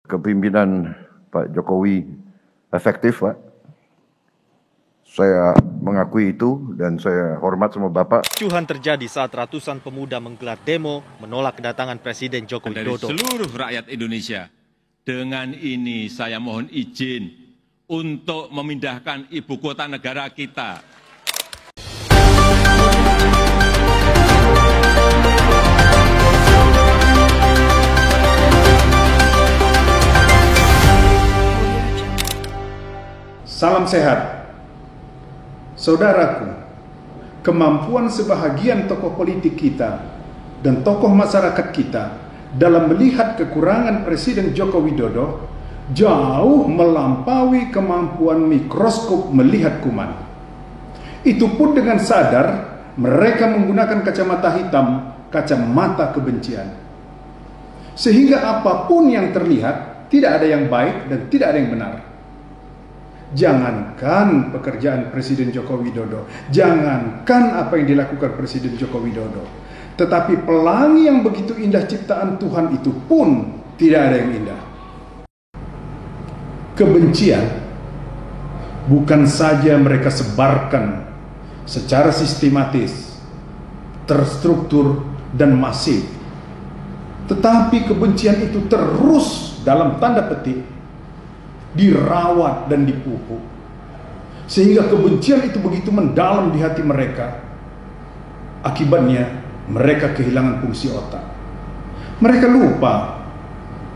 Kepemimpinan Pak Jokowi efektif, Pak. Saya mengakui itu dan saya hormat sama Bapak. Kericuhan terjadi saat ratusan pemuda menggelar demo menolak kedatangan Presiden Joko Widodo. Dari seluruh rakyat Indonesia, dengan ini saya mohon izin untuk memindahkan ibu kota negara kita. Salam sehat. Saudaraku, kemampuan sebahagian tokoh politik kita dan tokoh masyarakat kita dalam melihat kekurangan Presiden Joko Widodo jauh melampaui kemampuan mikroskop melihat kuman. Itu pun dengan sadar mereka menggunakan kacamata hitam, kacamata kebencian. Sehingga apapun yang terlihat tidak ada yang baik dan tidak ada yang benar. Jangankan pekerjaan Presiden Joko Widodo, jangankan apa yang dilakukan Presiden Joko Widodo, tetapi pelangi yang begitu indah ciptaan Tuhan itu pun tidak ada yang indah. Kebencian bukan saja mereka sebarkan secara sistematis, terstruktur, dan masif, tetapi kebencian itu terus dalam tanda petik dirawat dan dipupuk, sehingga kebencian itu begitu mendalam di hati mereka. Akibatnya mereka kehilangan fungsi otak. Mereka lupa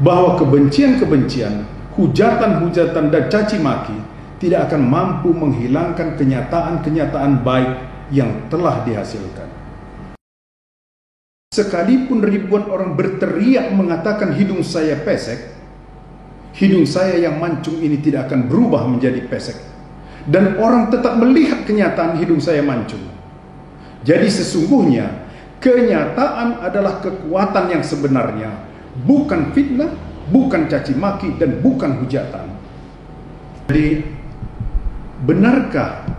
bahwa kebencian-kebencian, hujatan-hujatan dan caci maki tidak akan mampu menghilangkan kenyataan-kenyataan baik yang telah dihasilkan. Sekalipun ribuan orang berteriak mengatakan hidung saya pesek, hidung saya yang mancung ini tidak akan berubah menjadi pesek. Dan orang tetap melihat kenyataan hidung saya mancung. Jadi sesungguhnya kenyataan adalah kekuatan yang sebenarnya, bukan fitnah, bukan caci maki, dan bukan hujatan. Jadi benarkah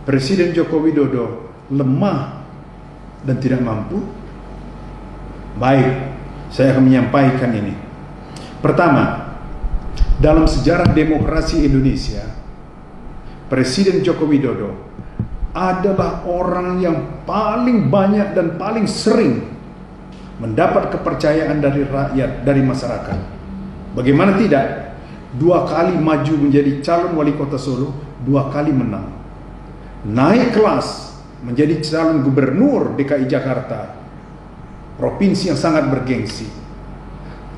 Presiden Joko Widodo lemah dan tidak mampu? Baik, saya akan menyampaikan ini. Pertama, dalam sejarah demokrasi Indonesia, Presiden Joko Widodo adalah orang yang paling banyak dan paling sering mendapat kepercayaan dari rakyat, dari masyarakat. Bagaimana tidak? 2 kali maju menjadi calon wali kota Solo, 2 kali menang. Naik kelas menjadi calon gubernur DKI Jakarta, provinsi yang sangat bergengsi.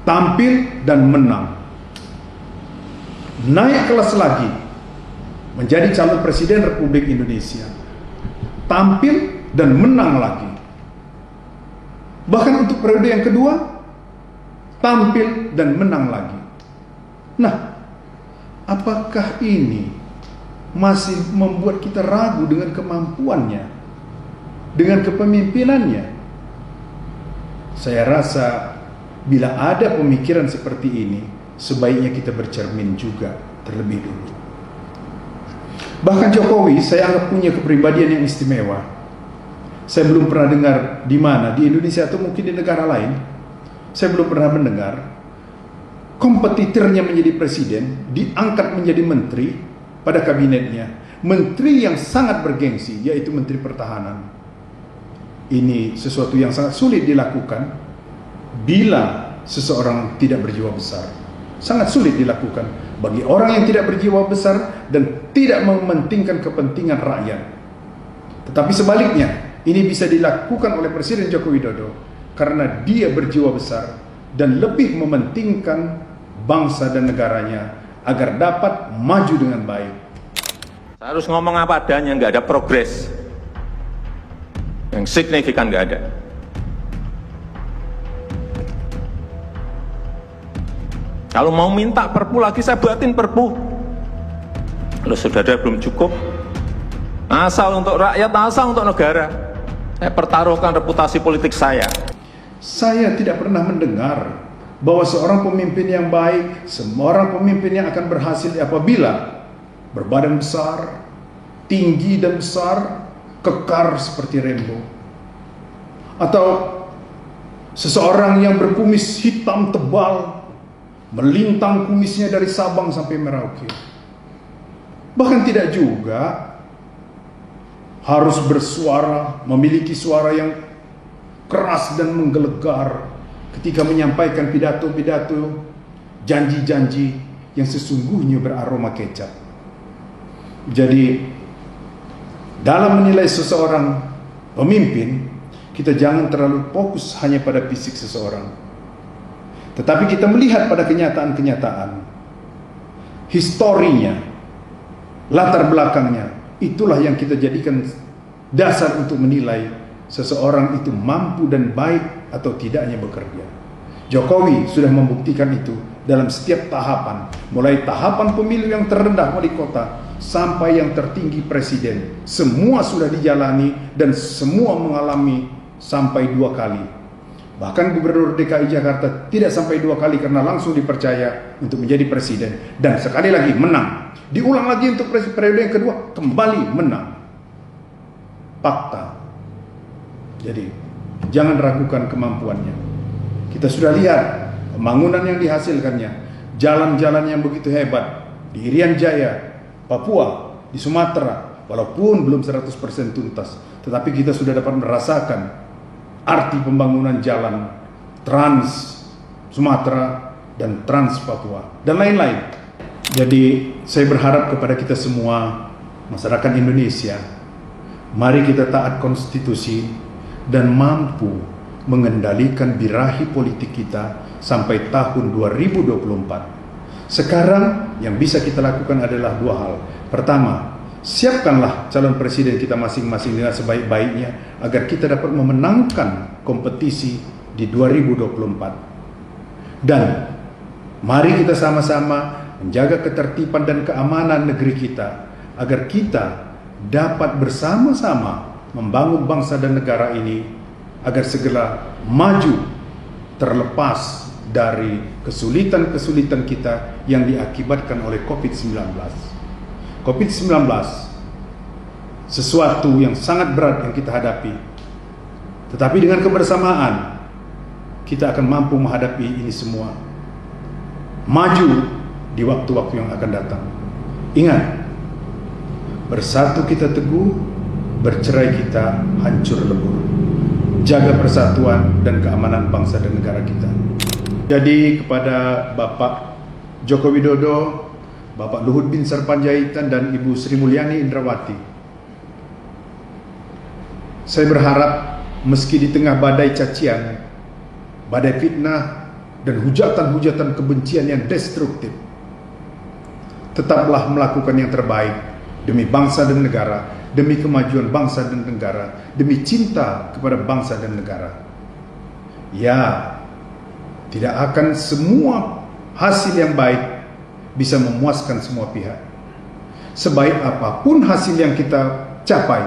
Tampil dan menang. Naik kelas lagi menjadi calon presiden Republik Indonesia, tampil dan menang lagi. Bahkan untuk periode yang kedua, tampil dan menang lagi. Nah, apakah ini masih membuat kita ragu dengan kemampuannya, dengan kepemimpinannya? Saya rasa bila ada pemikiran seperti ini, sebaiknya kita bercermin juga terlebih dulu. Bahkan Jokowi saya anggap punya kepribadian yang istimewa. Saya belum pernah dengar di mana, di Indonesia atau mungkin di negara lain, saya belum pernah mendengar kompetitornya menjadi presiden diangkat menjadi menteri pada kabinetnya. Menteri yang sangat bergengsi, yaitu Menteri Pertahanan. Ini sesuatu yang sangat sulit dilakukan bila seseorang tidak berjiwa besar. Sangat sulit dilakukan bagi orang yang tidak berjiwa besar dan tidak mementingkan kepentingan rakyat. Tetapi sebaliknya, ini bisa dilakukan oleh Presiden Joko Widodo karena dia berjiwa besar dan lebih mementingkan bangsa dan negaranya agar dapat maju dengan baik. Saya harus ngomong apa adanya, nggak ada progres yang signifikan, nggak ada. Kalau mau minta perpu lagi, saya buatin perpu. Kalau saudara belum cukup, asal untuk rakyat, asal untuk negara, saya pertaruhkan reputasi politik saya. Saya tidak pernah mendengar bahwa seorang pemimpin yang baik, semua orang pemimpin yang akan berhasil apabila berbadan besar, tinggi dan besar, kekar seperti Rembo. Atau seseorang yang berkumis hitam tebal, melintang kumisnya dari Sabang sampai Merauke. Bahkan tidak juga harus bersuara, memiliki suara yang keras dan menggelegar ketika menyampaikan pidato-pidato, janji-janji yang sesungguhnya beraroma kecap. Jadi, dalam menilai seseorang pemimpin, kita jangan terlalu fokus hanya pada fisik seseorang. Tetapi kita melihat pada kenyataan-kenyataan, historinya, latar belakangnya, itulah yang kita jadikan dasar untuk menilai seseorang itu mampu dan baik atau tidaknya bekerja. Jokowi sudah membuktikan itu dalam setiap tahapan, mulai tahapan pemilu yang terendah wali kota sampai yang tertinggi presiden. Semua sudah dijalani dan semua mengalami sampai 2 kali. Bahkan Gubernur DKI Jakarta tidak sampai 2 kali karena langsung dipercaya untuk menjadi presiden. Dan sekali lagi menang. Diulang lagi untuk periode yang kedua, kembali menang. Fakta. Jadi, jangan ragukan kemampuannya. Kita sudah lihat pembangunan yang dihasilkannya. Jalan-jalan yang begitu hebat. Di Irian Jaya, Papua, di Sumatera. Walaupun belum 100% tuntas. Tetapi kita sudah dapat merasakan arti pembangunan jalan Trans Sumatera dan Trans Papua. Dan lain-lain. Jadi saya berharap kepada kita semua, masyarakat Indonesia, mari kita taat konstitusi dan mampu mengendalikan birahi politik kita sampai tahun 2024. Sekarang yang bisa kita lakukan adalah 2 hal. Pertama, siapkanlah calon presiden kita masing-masing dengan sebaik-baiknya agar kita dapat memenangkan kompetisi di 2024. Dan mari kita sama-sama menjaga ketertiban dan keamanan negeri kita agar kita dapat bersama-sama membangun bangsa dan negara ini agar segera maju terlepas dari kesulitan-kesulitan kita yang diakibatkan oleh COVID-19. COVID-19 sesuatu yang sangat berat yang kita hadapi. Tetapi dengan kebersamaan kita akan mampu menghadapi ini semua. Maju di waktu-waktu yang akan datang. Ingat, bersatu kita teguh, bercerai kita hancur lebur. Jaga persatuan dan keamanan bangsa dan negara kita. Jadi kepada Bapak Joko Widodo, Bapak Luhut Binsar Panjaitan dan Ibu Sri Mulyani Indrawati, saya berharap meski di tengah badai cacian, badai fitnah dan hujatan-hujatan kebencian yang destruktif, tetaplah melakukan yang terbaik demi bangsa dan negara, demi kemajuan bangsa dan negara, demi cinta kepada bangsa dan negara. Ya, tidak akan semua hasil yang baik bisa memuaskan semua pihak. Sebaik apapun hasil yang kita capai,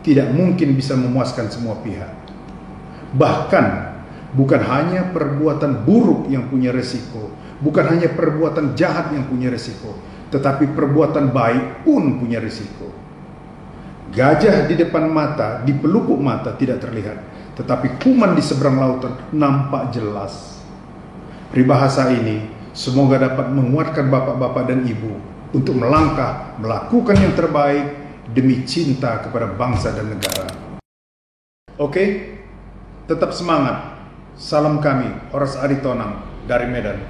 tidak mungkin bisa memuaskan semua pihak. Bahkan, bukan hanya perbuatan buruk yang punya resiko, bukan hanya perbuatan jahat yang punya resiko, tetapi perbuatan baik pun punya risiko. Gajah di depan mata, di pelupuk mata tidak terlihat, tetapi kuman di seberang lautan nampak jelas. Peribahasa ini semoga dapat menguatkan bapak-bapak dan ibu untuk melangkah, melakukan yang terbaik demi cinta kepada bangsa dan negara. Oke, tetap semangat. Salam kami, Horas Aritonang dari Medan.